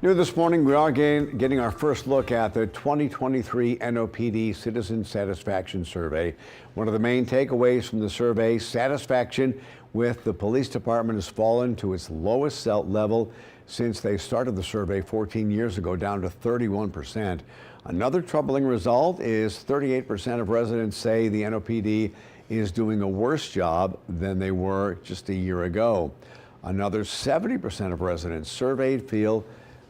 New this morning, we are getting our first look at the 2023 NOPD Citizen Satisfaction Survey. One of the main takeaways from the survey, satisfaction with the police department has fallen to its lowest level since they started the survey 14 years ago, down to 31%. Another troubling result is 38% of residents say the NOPD is doing a worse job than they were just a year ago. Another 70% of residents surveyed feel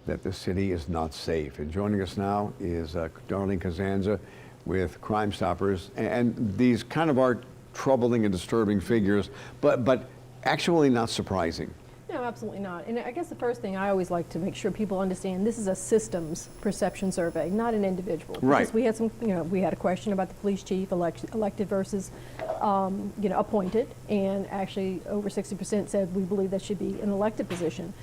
that the city is not safe. And joining us now is Darlene Cusanza with Crimestoppers. And these kind of are troubling and disturbing figures, but actually not surprising. No, absolutely not. And I guess the first thing I always like to make sure people understand, this is a systems perception survey, not an individual. Right. Because we had some, we had a question about the police chief elected versus, appointed, and actually over 60% said we believe that should be an elected position.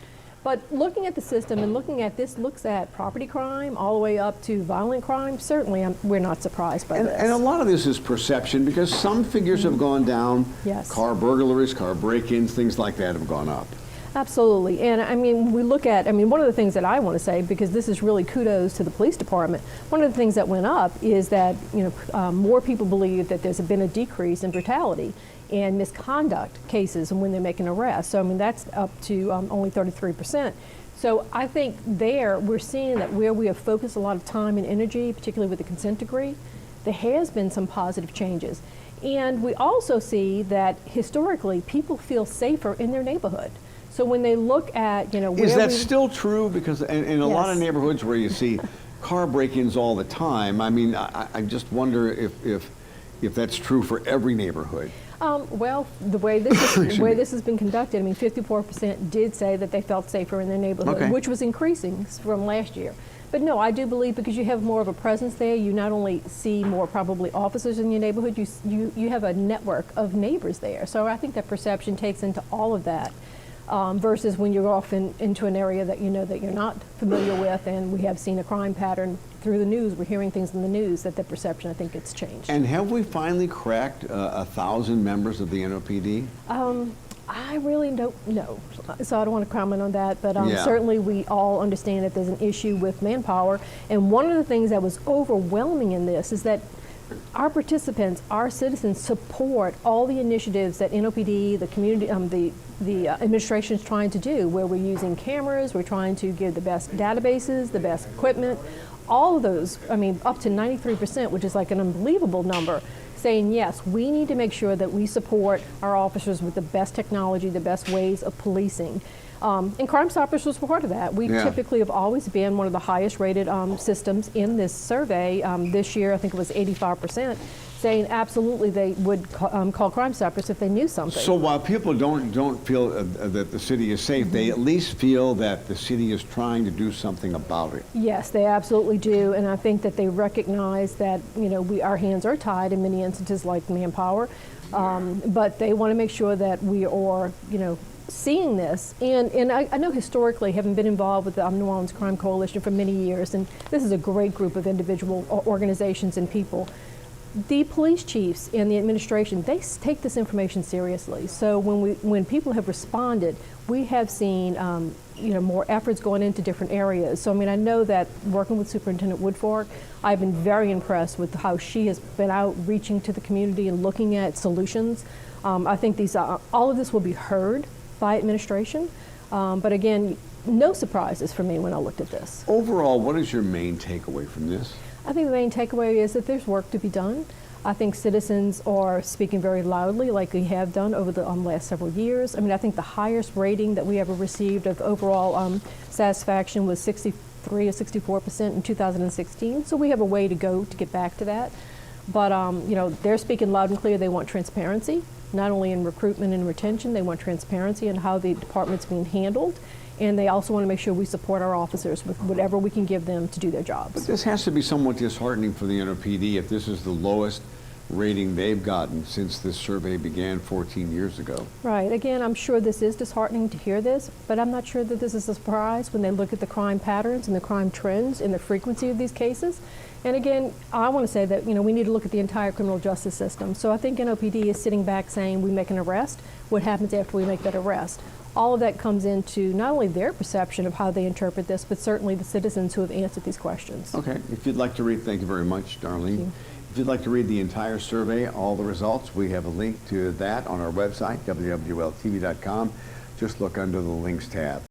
But looking at the system and looking at this, looks at property crime all the way up to violent crime, certainly we're not surprised by this. And a lot of this is perception, because some figures have gone down. Yes. Car burglaries, car break-ins, things like that have gone up. Absolutely. And I mean, we look at, one of the things that I want to say, because this is really kudos to the police department, one of the things that went up is that, more people believe that there's been a decrease in brutality and misconduct cases when they're making arrests. So, that's up to only 33%. So I think there we're seeing that where we have focused a lot of time and energy, particularly with the consent decree, there has been some positive changes. And we also see that historically people feel safer in their neighborhood. So when they look at, where is that still true? Because in a lot of neighborhoods where you see car break-ins all the time, I just wonder if that's true for every neighborhood. Well, the way this has been conducted, 54% did say that they felt safer in their neighborhood, which was increasing from last year. But no, I do believe because you have more of a presence there, you not only see more probably officers in your neighborhood, you have a network of neighbors there. So I think that perception takes into all of that. Versus when you're off into an area that that you're not familiar with, and we have seen a crime pattern through the news. We're hearing things in the news that the perception, I think, gets changed. And have we finally cracked 1,000 members of the NOPD? I really don't know, so I don't want to comment on that, but certainly we all understand that there's an issue with manpower. And one of the things that was overwhelming in this is that our participants, our citizens, support all the initiatives that NOPD, the community, the administration is trying to do, where we're using cameras, we're trying to give the best databases, the best equipment, all of those, up to 93%, which is like an unbelievable number, saying yes, we need to make sure that we support our officers with the best technology, the best ways of policing. And Crimestoppers was part of that. We typically have always been one of the highest rated systems in this survey. This year, I think it was 85%, saying absolutely they would call Crimestoppers if they knew something. So while people don't feel that the city is safe, they at least feel that the city is trying to do something about it. Yes, they absolutely do, and I think that they recognize that our hands are tied in many instances like manpower, but they want to make sure that we are seeing this, and I know historically, having been involved with the New Orleans Crime Coalition for many years, and this is a great group of individual organizations and people. The police chiefs and the administration, they take this information seriously. So when people have responded, we have seen more efforts going into different areas. So I know that working with Superintendent Woodfork, I've been very impressed with how she has been out reaching to the community and looking at solutions. I think all of this will be heard by administration, but again, no surprises for me when I looked at this. Overall, what is your main takeaway from this? I think the main takeaway is that there's work to be done. I think citizens are speaking very loudly, like we have done over the last several years. I think the highest rating that we ever received of overall satisfaction was 63 or 64% in 2016. So we have a way to go to get back to that. But they're speaking loud and clear. They want transparency, not only in recruitment and retention. They want transparency in how the department's being handled. And they also want to make sure we support our officers with whatever we can give them to do their jobs. But this has to be somewhat disheartening for the NOPD if this is the lowest rating they've gotten since this survey began 14 years ago. Right. Again, I'm sure this is disheartening to hear this, but I'm not sure that this is a surprise when they look at the crime patterns and the crime trends and the frequency of these cases. And again, I want to say that we need to look at the entire criminal justice system. So I think NOPD is sitting back saying we make an arrest. What happens after we make that arrest? all of that comes into not only their perception of how they interpret this, but certainly the citizens who have answered these questions. Okay, if you'd like to read, thank you very much, Darlene. If you'd like to read the entire survey, all the results, we have a link to that on our website, wwltv.com. Just look under the links tab.